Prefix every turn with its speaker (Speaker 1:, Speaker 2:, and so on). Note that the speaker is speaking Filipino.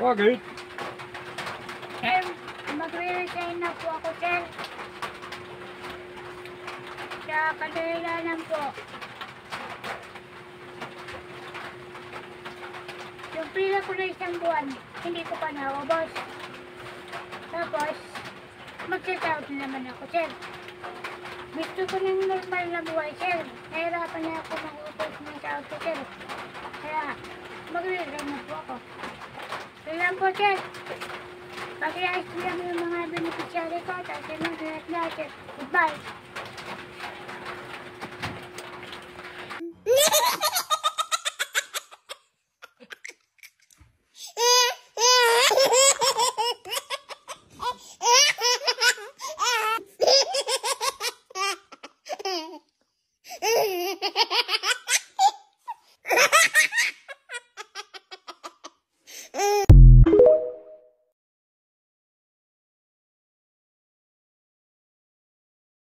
Speaker 1: Bakit?
Speaker 2: Sir, magre-resign na po ako, sir. Sa kadahilanan po. Yung pila ko na isang buwan, hindi ko pa naubos. Tapos, mag-out na naman ako, sir. Gusto ko ng normal na buhay, sir. Nahirapan na ako mag-upos ng sahod ko, sir. Kaya, magre-resign na po ako. Kailan po, sir. Pag-iayos ko lang yung mga beneficiary ko, tapos yung lahat, sir. Goodbye.
Speaker 3: Ha ha ha ha!